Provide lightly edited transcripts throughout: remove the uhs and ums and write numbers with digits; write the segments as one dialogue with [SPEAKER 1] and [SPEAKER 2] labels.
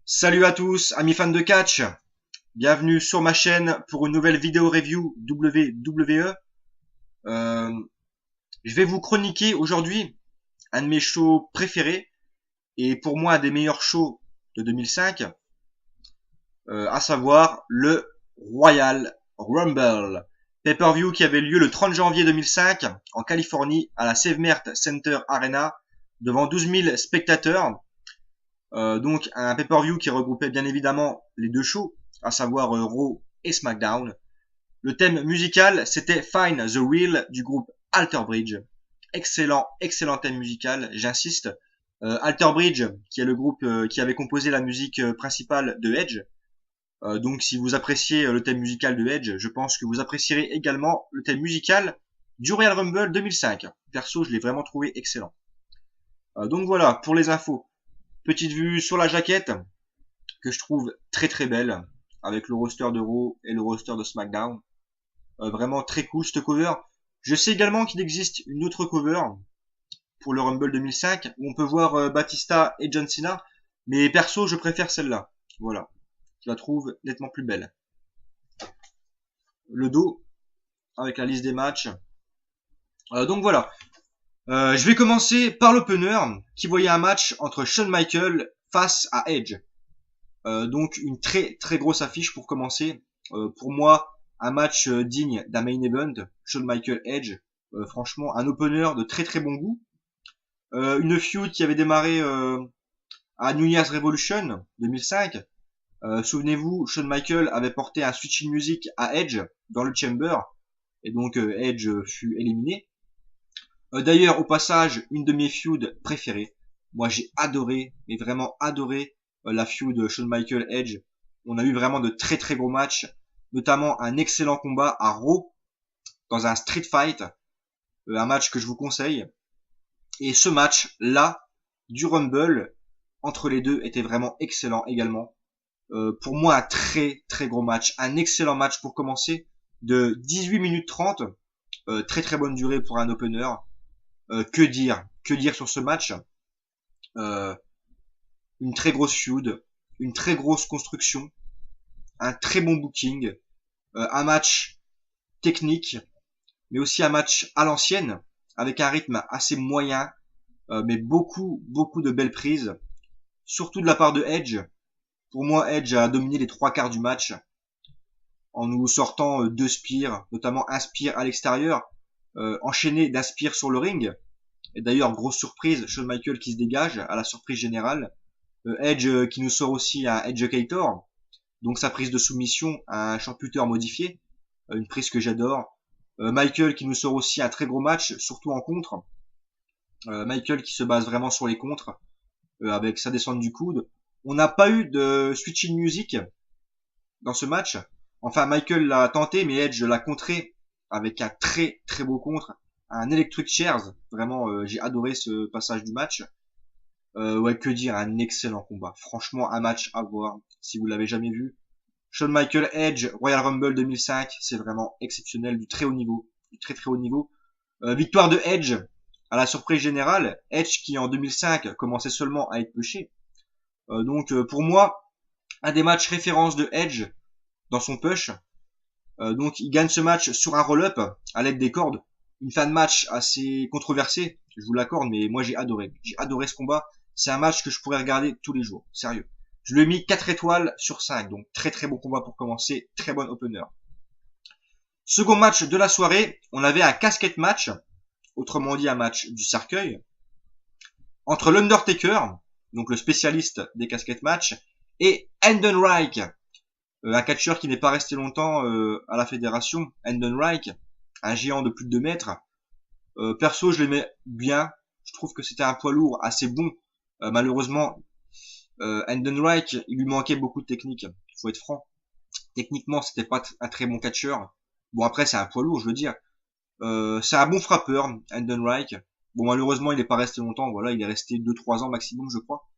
[SPEAKER 1] Salut à tous, amis fans de catch. Bienvenue sur ma chaîne pour une nouvelle vidéo review WWE. Euh, je vais vous chroniquer aujourd'hui un de mes shows préférés et pour moi un des meilleurs shows de 2005, à savoir le Royal Rumble. Pay-per-view qui avait lieu le 30 janvier 2005 en Californie à la Save-Mart Center Arena devant 12 000 spectateurs. Donc un pay-per-view qui regroupait bien évidemment les deux shows, à savoir Raw et SmackDown. Le thème musical, c'était Find the Real du groupe Alter Bridge. Excellent thème musical, j'insiste. Alter Bridge, qui est le groupe qui avait composé la musique principale de Edge. Donc si vous appréciez le thème musical de Edge, je pense que vous apprécierez également le thème musical du Royal Rumble 2005. Perso, je l'ai vraiment trouvé excellent. Donc voilà, pour les infos. Petite vue sur la jaquette, que je trouve très belle, avec le roster de Raw et le roster de SmackDown. Vraiment très cool cette cover. Je sais également qu'il existe une autre cover pour le Rumble 2005, où on peut voir Batista et John Cena, mais perso je préfère celle-là. Voilà, je la trouve nettement plus belle. Le dos, avec la liste des matchs. Donc voilà, je vais commencer par l'opener, qui voyait un match entre Shawn Michaels face à Edge. Donc une très grosse affiche pour commencer. Pour moi, un match digne d'un main event. Shawn Michaels Edge, franchement, un opener de très bon goût. Une feud qui avait démarré à New Year's Revolution 2005. Souvenez-vous, Shawn Michaels avait porté un switching music à Edge dans le Chamber, et donc Edge fut éliminé. D'ailleurs, au passage, une de mes feuds préférées. Moi, j'ai adoré, mais vraiment adoré la feud Shawn Michaels Edge. On a eu vraiment de très gros matchs, notamment un excellent combat à Raw dans un street fight, un match que je vous conseille. Et ce match-là du Rumble entre les deux était vraiment excellent également. Pour moi, un très gros match, un excellent match pour commencer de 18 minutes 30, très bonne durée pour un opener. Que dire sur ce match? Une très grosse feud, une très grosse construction, un très bon booking, un match technique, mais aussi un match à l'ancienne, avec un rythme assez moyen, mais beaucoup de belles prises, surtout de la part de Edge. Pour moi, Edge a dominé les trois quarts du match, en nous sortant deux spears, notamment un spear à l'extérieur, enchaîné d'un spear sur le ring. Et d'ailleurs, grosse surprise, Shawn Michaels qui se dégage à la surprise générale. Edge qui nous sort aussi un Educator, donc sa prise de soumission à un champuteur modifié, une prise que j'adore. Michael qui nous sort aussi un très gros match, surtout en contre. Michael qui se base vraiment sur les contres, avec sa descente du coude. On n'a pas eu de switching music dans ce match. Enfin, Michael l'a tenté, mais Edge l'a contré avec un très beau contre, un Electric Chairs. Vraiment, j'ai adoré ce passage du match. Ouais, que dire, un excellent combat. Franchement, un match à voir si vous l'avez jamais vu. Shawn Michaels Edge Royal Rumble 2005, c'est vraiment exceptionnel, du très haut niveau, du très haut niveau. Victoire de Edge à la surprise générale. Edge qui en 2005 commençait seulement à être pushé. Donc pour moi, un des matchs référence de Edge dans son push. Donc il gagne ce match sur un roll-up à l'aide des cordes. Une fin de match assez controversée, je vous l'accorde, mais moi j'ai adoré. J'ai adoré ce combat. C'est un match que je pourrais regarder tous les jours, sérieux. Je lui ai mis 4 étoiles sur 5, donc très bon combat pour commencer, très bon opener. Second match de la soirée, on avait un casquette match, autrement dit un match du cercueil, entre l'Undertaker, donc le spécialiste des casquettes match, et Heidenreich, un catcheur qui n'est pas resté longtemps à la fédération. Heidenreich, un géant de plus de 2 mètres. Perso, je l'aimais bien. Je trouve que c'était un poids lourd assez bon. Malheureusement, Heidenreich, il lui manquait beaucoup de technique. Il faut être franc. Techniquement, c'était pas un très bon catcheur. Bon, après, c'est un poids lourd, je veux dire. C'est un bon frappeur, Heidenreich. Bon, malheureusement, il n'est pas resté longtemps. Voilà, il est resté 2-3 ans maximum, je crois.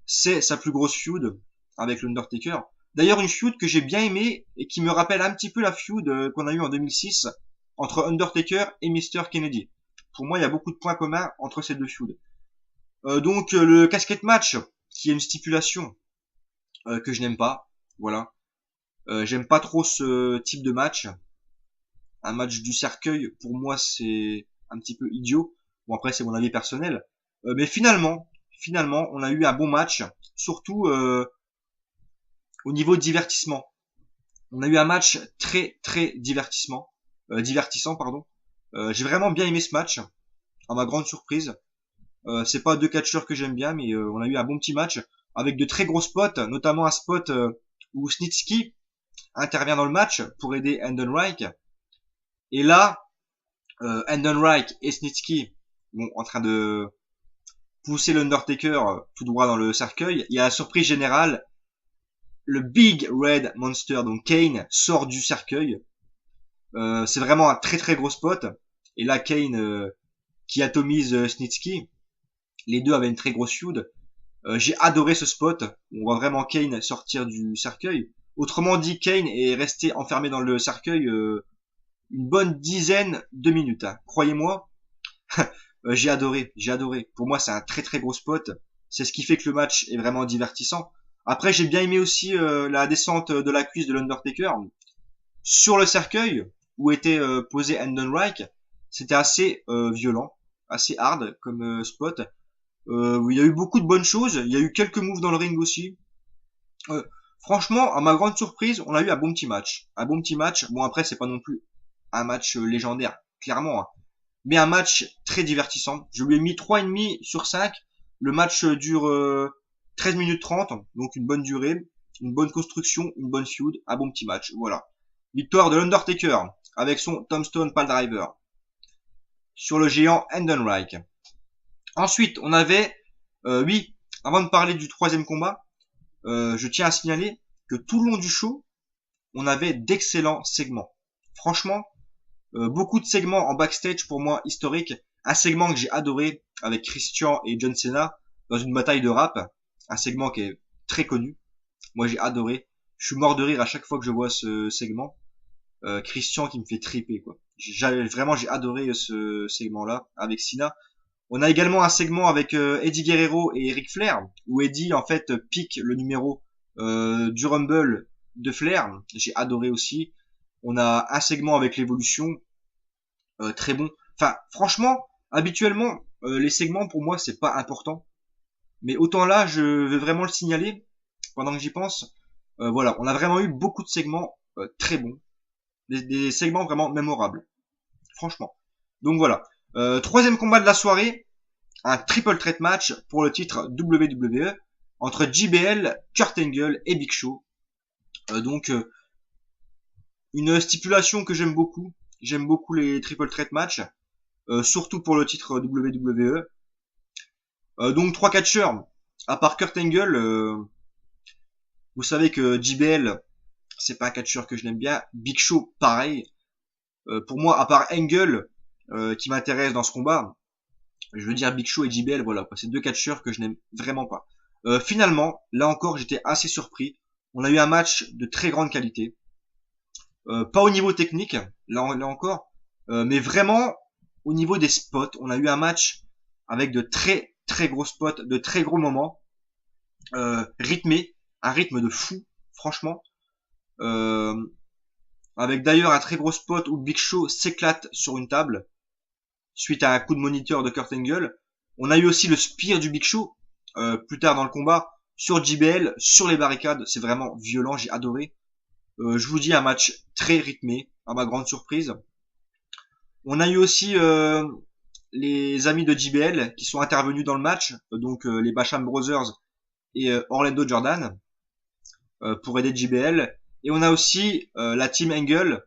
[SPEAKER 1] C'est sa plus grosse feud avec l'Undertaker. D'ailleurs, une feud que j'ai bien aimée et qui me rappelle un petit peu la feud qu'on a eue en 2006 entre Undertaker et Mr. Kennedy. Pour moi, il y a beaucoup de points communs entre ces deux feuds. Donc, le casquette match, qui est une stipulation que je n'aime pas. Voilà. J'aime pas trop ce type de match. Un match du cercueil, pour moi, c'est un petit peu idiot. Bon, après, c'est mon avis personnel. Mais finalement, on a eu un bon match, surtout au niveau divertissement. On a eu un match très divertissant, pardon. J'ai vraiment bien aimé ce match, à ma grande surprise. C'est pas deux catcheurs que j'aime bien, mais on a eu un bon petit match avec de très gros spots, notamment un spot où Snitsky intervient dans le match pour aider Endenreich. Et là, Endenreich et Snitsky vont en train de pousser l'Undertaker tout droit dans le cercueil. Il y a la surprise générale. Le Big Red Monster, donc Kane, sort du cercueil. C'est vraiment un très gros spot. Et là, Kane qui atomise Snitsky. Les deux avaient une très grosse feud. J'ai adoré ce spot. On voit vraiment Kane sortir du cercueil. Autrement dit, Kane est resté enfermé dans le cercueil une bonne dizaine de minutes. Hein. Croyez-moi, j'ai adoré. Pour moi, c'est un très gros spot. C'est ce qui fait que le match est vraiment divertissant. Après, j'ai bien aimé aussi la descente de la cuisse de l'Undertaker sur le cercueil où était posé Endenreich. C'était assez violent, assez hard comme spot. Il y a eu beaucoup de bonnes choses. Il y a eu quelques moves dans le ring aussi. Franchement, à ma grande surprise, on a eu un bon petit match. Bon, après, c'est pas non plus un match légendaire, clairement. Hein. Mais un match très divertissant. Je lui ai mis 3,5 sur 5. Le match dure 13 minutes 30, donc une bonne durée, une bonne construction, une bonne feud, un bon petit match. Voilà. Victoire de l'Undertaker avec son Tombstone Piledriver sur le géant Endenreich. Ensuite, on avait, oui, avant de parler du troisième combat, je tiens à signaler que tout le long du show, on avait d'excellents segments. Franchement, beaucoup de segments en backstage pour moi historiques. Un segment que j'ai adoré avec Christian et John Cena dans une bataille de rap. Un segment qui est très connu. Moi j'ai adoré. Je suis mort de rire à chaque fois que je vois ce segment. Christian qui me fait triper quoi. J'ai adoré ce segment-là avec Cena. On a également un segment avec Eddie Guerrero et Ric Flair où Eddie en fait pique le numéro du Rumble de Flair. J'ai adoré aussi. On a un segment avec l'évolution très bon. Enfin, franchement, habituellement les segments pour moi c'est pas important. Mais autant là, je vais vraiment le signaler pendant que j'y pense. Voilà, on a vraiment eu beaucoup de segments très bons, des segments vraiment mémorables, franchement. Donc voilà. Troisième combat de la soirée, un triple threat match pour le titre WWE entre JBL, Kurt Angle et Big Show. Donc une stipulation que j'aime beaucoup. J'aime beaucoup les triple threat match, surtout pour le titre WWE. Donc trois catcheurs, à part Kurt Angle, vous savez que JBL, c'est pas un catcheur que je l'aime bien. Big Show, pareil. Pour moi, à part Angle, qui m'intéresse dans ce combat, je veux dire Big Show et JBL, voilà, c'est deux catcheurs que je n'aime vraiment pas. Finalement, là encore, j'étais assez surpris. On a eu un match de très grande qualité. Pas au niveau technique, là encore, mais vraiment au niveau des spots. On a eu un match avec de très gros spots, de très gros moments, rythmé, un rythme de fou, franchement. Avec d'ailleurs un très gros spot où Big Show s'éclate sur une table suite à un coup de moniteur de Kurt Angle. On a eu aussi le spear du Big Show plus tard dans le combat sur JBL, sur les barricades. C'est vraiment violent, j'ai adoré. Je vous dis un match très rythmé, à ma grande surprise. On a eu aussi les amis de JBL qui sont intervenus dans le match, donc les Basham Brothers et Orlando Jordan pour aider JBL. Et on a aussi la Team Angle,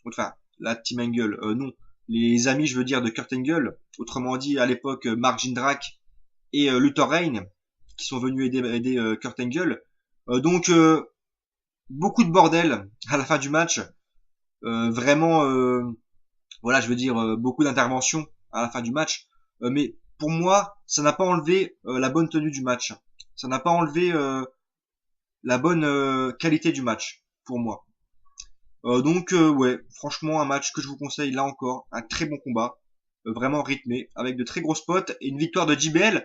[SPEAKER 1] enfin la Team Angle, non, les amis je veux dire de Kurt Angle, autrement dit à l'époque Mark Jindrak et Luther Reign qui sont venus aider Kurt Angle. Donc beaucoup de bordel à la fin du match, vraiment voilà je veux dire beaucoup d'interventions à la fin du match, mais pour moi ça n'a pas enlevé la bonne tenue du match, ça n'a pas enlevé la bonne qualité du match pour moi. Donc ouais, franchement un match que je vous conseille là encore, un très bon combat, vraiment rythmé, avec de très gros spots et une victoire de JBL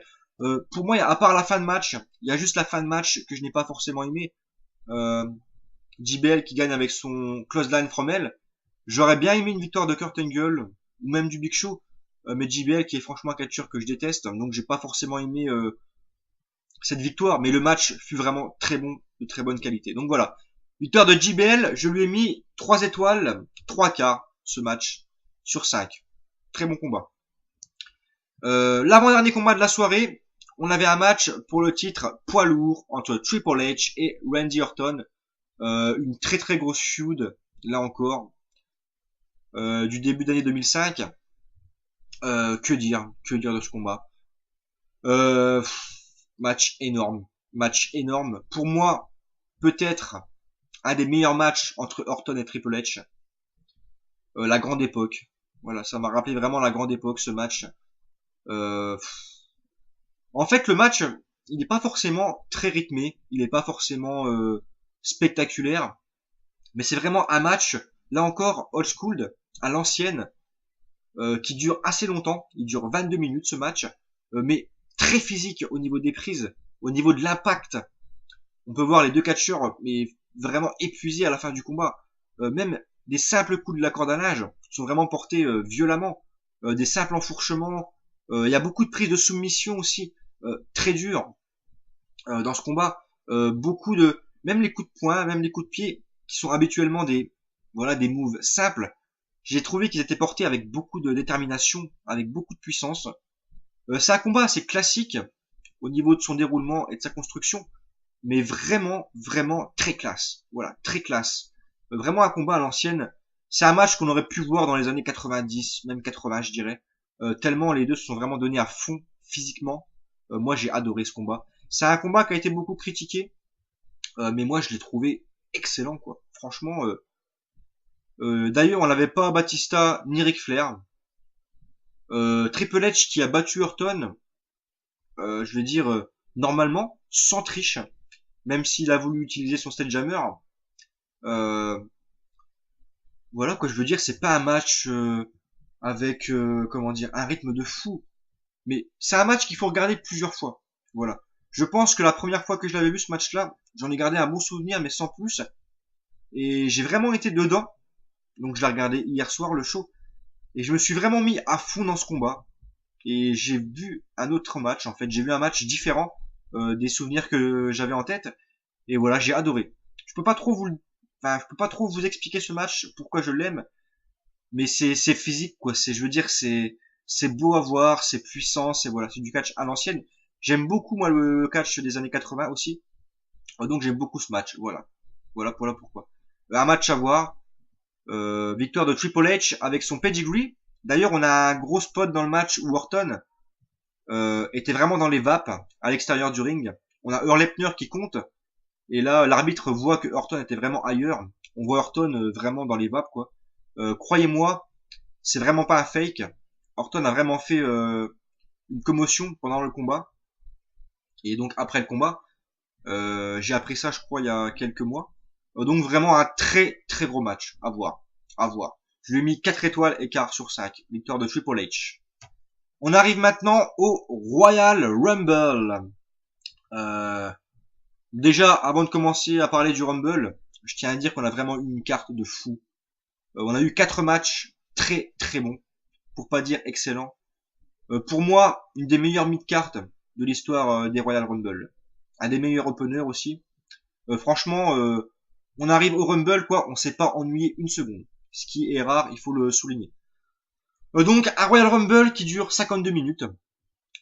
[SPEAKER 1] Pour moi, à part la fin de match, il y a juste la fin de match que je n'ai pas forcément aimé. Euh, JBL qui gagne avec son close line from hell. J'aurais bien aimé une victoire de Kurt Angle ou même du Big Show, mais JBL qui est franchement un catcheur que je déteste, donc j'ai pas forcément aimé cette victoire, mais le match fut vraiment très bon, de très bonne qualité. Donc voilà, victoire de JBL, je lui ai mis 3 étoiles, 3 quarts ce match sur 5. Très bon combat. L'avant-dernier combat de la soirée, on avait un match pour le titre poids lourd entre Triple H et Randy Orton. Une très très grosse feud, là encore, du début d'année 2005. Que dire de ce combat? euh, Match énorme. Pour moi, peut-être un des meilleurs matchs entre Orton et Triple H. La grande époque. Voilà, ça m'a rappelé vraiment la grande époque, ce match. Euh, En fait, le match, il n'est pas forcément très rythmé, il n'est pas forcément spectaculaire, mais c'est vraiment un match, là encore, old school, à l'ancienne, qui dure assez longtemps. Il dure 22 minutes ce match, mais très physique au niveau des prises, au niveau de l'impact. On peut voir les deux catcheurs, mais vraiment épuisés à la fin du combat. Même des simples coups de la corde à linge sont vraiment portés violemment. Des simples enfourchements. Il y a beaucoup de prises de soumission aussi, très dures dans ce combat. Beaucoup de, même les coups de poing, même les coups de pied, qui sont habituellement des moves simples. J'ai trouvé qu'ils étaient portés avec beaucoup de détermination, avec beaucoup de puissance. C'est un combat assez classique au niveau de son déroulement et de sa construction, mais vraiment très classe. Voilà, très classe. Vraiment un combat à l'ancienne. C'est un match qu'on aurait pu voir dans les années 90, même 80, je dirais. Tellement les deux se sont vraiment donnés à fond physiquement. Moi, j'ai adoré ce combat. C'est un combat qui a été beaucoup critiqué, mais moi, je l'ai trouvé excellent, quoi. Franchement, d'ailleurs, on n'avait pas Batista ni Ric Flair. Triple H qui a battu Orton, je vais dire normalement, sans triche, même s'il a voulu utiliser son Sledgehammer. Euh, voilà quoi, je veux dire, c'est pas un match avec comment dire un rythme de fou, mais c'est un match qu'il faut regarder plusieurs fois. Voilà. Je pense que la première fois que je l'avais vu ce match-là, j'en ai gardé un bon souvenir, mais sans plus. Et j'ai vraiment été dedans. Donc je l'ai regardé hier soir le show et je me suis vraiment mis à fond dans ce combat. Et j'ai vu un autre match, en fait, j'ai vu un match différent des souvenirs que j'avais en tête. Et voilà, j'ai adoré. Je peux pas trop vous, enfin, je peux pas trop vous expliquer ce match, pourquoi je l'aime, mais c'est physique quoi. Je veux dire, c'est beau à voir, c'est puissant, c'est voilà, c'est du catch à l'ancienne. J'aime beaucoup moi le catch des années 80 aussi, donc j'aime beaucoup ce match. Voilà pourquoi. Un match à voir. Victoire de Triple H avec son pedigree. D'ailleurs, on a un gros spot dans le match où Orton était vraiment dans les vapes à l'extérieur du ring. On a Earl Hebner qui compte. Et là, l'arbitre voit que Orton était vraiment ailleurs. On voit Orton vraiment dans les vapes, quoi. Croyez-moi, c'est vraiment pas un fake. Orton a vraiment fait une commotion pendant le combat. Et donc après le combat, j'ai appris ça, je crois, il y a quelques mois. Donc vraiment un très très gros match à voir. À voir. Je lui ai mis 4 étoiles et quart sur 5. Victoire de Triple H. On arrive maintenant au Royal Rumble. Déjà, avant de commencer à parler du Rumble, je tiens à dire qu'on a vraiment eu une carte de fou. On a eu 4 matchs très très bons, pour pas dire excellents. Pour moi, une des meilleures mid-cartes de l'histoire des Royal Rumble. Un des meilleurs openers aussi. Franchement, on arrive au Rumble, quoi, on s'est pas ennuyé une seconde. Ce qui est rare, il faut le souligner. Donc, un Royal Rumble qui dure 52 minutes.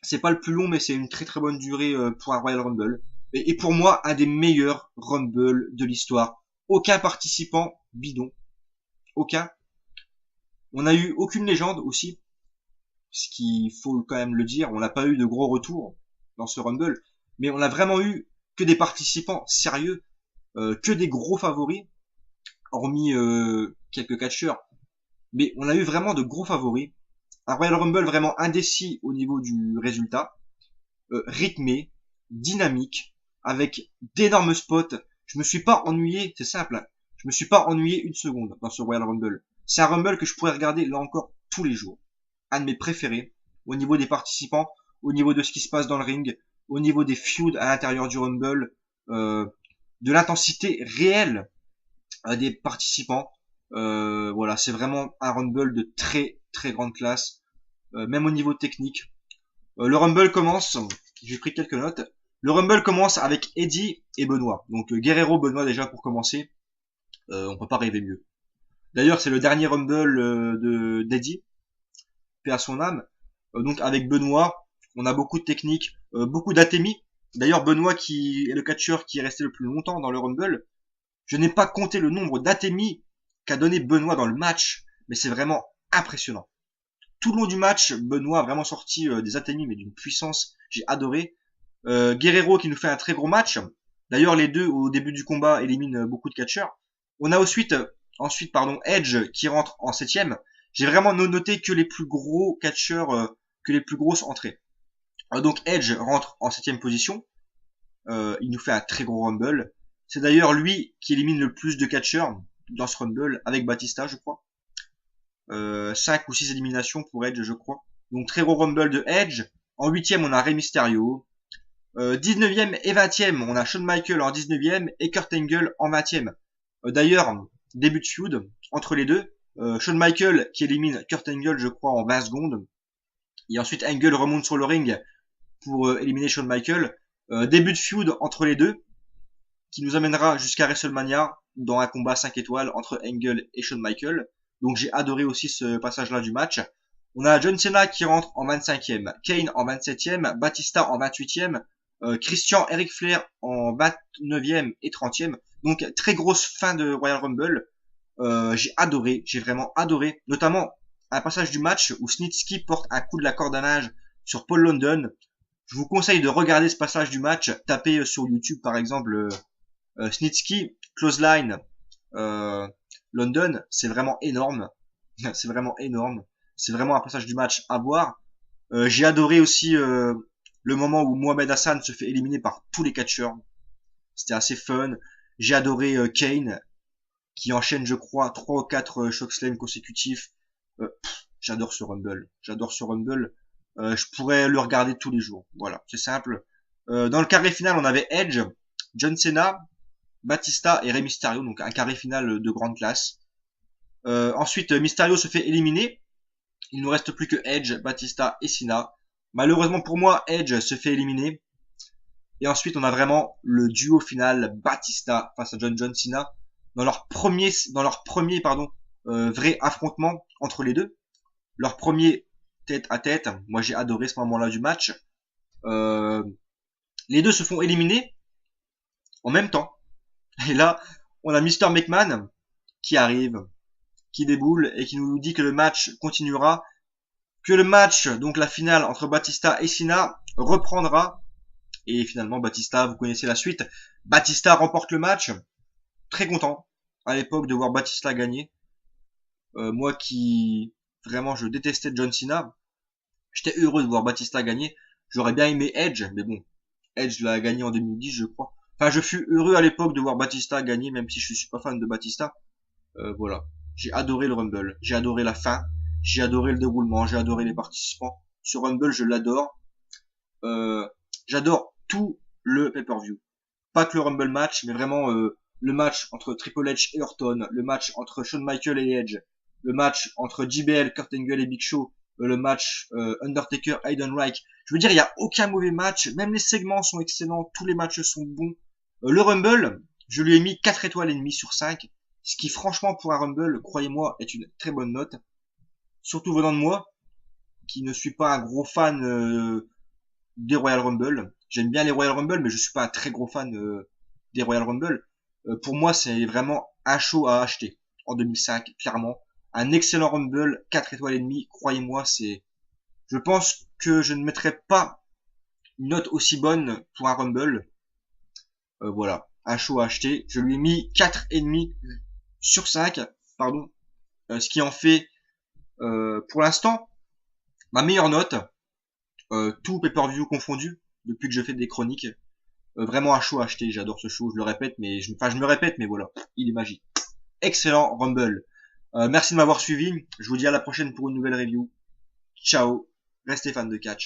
[SPEAKER 1] C'est pas le plus long, mais c'est une très très bonne durée pour un Royal Rumble. Et pour moi, un des meilleurs Rumble de l'histoire. Aucun participant bidon. Aucun. On a eu aucune légende aussi. Ce qu'il faut quand même le dire. On n'a pas eu de gros retours dans ce Rumble. Mais on a vraiment eu que des participants sérieux. Que des gros favoris. Hormis quelques catcheurs. Mais on a eu vraiment de gros favoris. Un Royal Rumble vraiment indécis au niveau du résultat. Rythmé, dynamique, avec d'énormes spots. Je me suis pas ennuyé, c'est simple. Je me suis pas ennuyé une seconde dans ce Royal Rumble. C'est un Rumble que je pourrais regarder là encore tous les jours. Un de mes préférés au niveau des participants, au niveau de ce qui se passe dans le ring, au niveau des feuds à l'intérieur du Rumble, de l'intensité réelle des participants. Voilà, c'est vraiment un Rumble de très très grande classe, même au niveau technique. Le Rumble commence, j'ai pris quelques notes. Le Rumble commence avec Eddie et Benoît. Donc Guerrero, Benoît déjà pour commencer. On peut pas rêver mieux. D'ailleurs, c'est le dernier Rumble d'Eddie, paix à son âme. Donc avec Benoît, on a beaucoup de techniques, beaucoup d'atémie. D'ailleurs, Benoît qui est le catcheur qui est resté le plus longtemps dans le Rumble. Je n'ai pas compté le nombre d'atémies qu'a donné Benoît dans le match, mais c'est vraiment impressionnant. Tout le long du match, Benoît a vraiment sorti des atémies, mais d'une puissance, j'ai adoré. Guerrero qui nous fait un très gros match. D'ailleurs, les deux, au début du combat, éliminent beaucoup de catcheurs. On a ensuite, Edge qui rentre en 7ème. J'ai vraiment noté que les plus gros catcheurs, que les plus grosses entrées. Donc Edge rentre en 7ème position. Il nous fait un très gros Rumble. C'est d'ailleurs lui qui élimine le plus de catcheurs dans ce Rumble avec Batista, je crois. 5 ou 6 éliminations pour Edge, je crois. Donc très gros Rumble de Edge. En 8ème, on a Rey Mysterio. 19ème et 20ème, on a Shawn Michaels en 19ème et Kurt Angle en 20ème. D'ailleurs, début de feud entre les deux. Shawn Michaels qui élimine Kurt Angle, je crois, en 20 secondes. Et ensuite, Angle remonte sur le ring pour éliminer Shawn Michaels. Début de feud entre les deux, qui nous amènera jusqu'à WrestleMania dans un combat 5 étoiles entre Angle et Shawn Michaels. Donc j'ai adoré aussi ce passage-là du match. On a John Cena qui rentre en 25ème, Kane en 27ème, Batista en 28ème, Christian Eric Flair en 29ème et 30ème. Donc très grosse fin de Royal Rumble. J'ai vraiment adoré, notamment un passage du match où Snitsky porte un coup de la corde à linge sur Paul London. Je vous conseille de regarder ce passage du match. Tapez sur YouTube par exemple Snitsky, Clothesline, London. C'est vraiment énorme. C'est vraiment énorme. C'est vraiment un passage du match à voir. J'ai adoré aussi le moment où Mohamed Hassan se fait éliminer par tous les catcheurs. C'était assez fun. J'ai adoré Kane qui enchaîne, je crois, 3 ou 4 chokeslam consécutifs. J'adore ce Rumble. J'adore ce Rumble. Je pourrais le regarder tous les jours. Voilà, c'est simple. Dans le carré final, on avait Edge, John Cena, Batista et Rey Mysterio, donc un carré final de grande classe. Ensuite, Mysterio se fait éliminer. Il nous reste plus que Edge, Batista et Cena. Malheureusement pour moi, Edge se fait éliminer. Et ensuite, on a vraiment le duo final Batista face à John Cena dans leur premier vrai affrontement entre les deux. Leur premier tête à tête. Moi, j'ai adoré ce moment-là du match. Les deux se font éliminer en même temps. Et là, on a Mr. McMahon qui arrive, qui déboule et qui nous dit que le match continuera, que le match, donc la finale entre Batista et Cena, reprendra. Et finalement, Batista, vous connaissez la suite. Batista remporte le match. Très content à l'époque de voir Batista gagner. Moi qui, vraiment, je détestais John Cena. J'étais heureux de voir Batista gagner. J'aurais bien aimé Edge, mais bon, Edge l'a gagné en 2010, je crois. Enfin, je fus heureux à l'époque de voir Batista gagner, même si je suis pas fan de Batista. Voilà. J'ai adoré le Rumble. J'ai adoré la fin. J'ai adoré le déroulement. J'ai adoré les participants. Ce Rumble, je l'adore. J'adore tout le pay-per-view. Pas que le Rumble match, mais vraiment le match entre Triple H et Orton, le match entre Shawn Michaels et Edge, le match entre JBL, Kurt Angle et Big Show, le match Undertaker, Heidenreich. Je veux dire, il n'y a aucun mauvais match. Même les segments sont excellents. Tous les matchs sont bons. Le Rumble, je lui ai mis 4 étoiles et demie sur 5. Ce qui, franchement, pour un Rumble, croyez-moi, est une très bonne note. Surtout venant de moi, qui ne suis pas un gros fan des Royal Rumble. J'aime bien les Royal Rumble, mais je suis pas un très gros fan des Royal Rumble. Pour moi, c'est vraiment un show à acheter en 2005, clairement. Un excellent Rumble, 4 étoiles et demie. Croyez-moi, je pense que je ne mettrai pas une note aussi bonne pour un Rumble. Voilà, un show à acheter. Je lui ai mis 4 et demi sur 5, pardon. Ce qui en fait, pour l'instant, ma meilleure note. Tout pay-per-view confondu, depuis que je fais des chroniques. Vraiment un show à acheter, j'adore ce show, je le répète, mais je me répète, mais voilà, il est magique. Excellent Rumble. Merci de m'avoir suivi, je vous dis à la prochaine pour une nouvelle review. Ciao, restez fans de catch.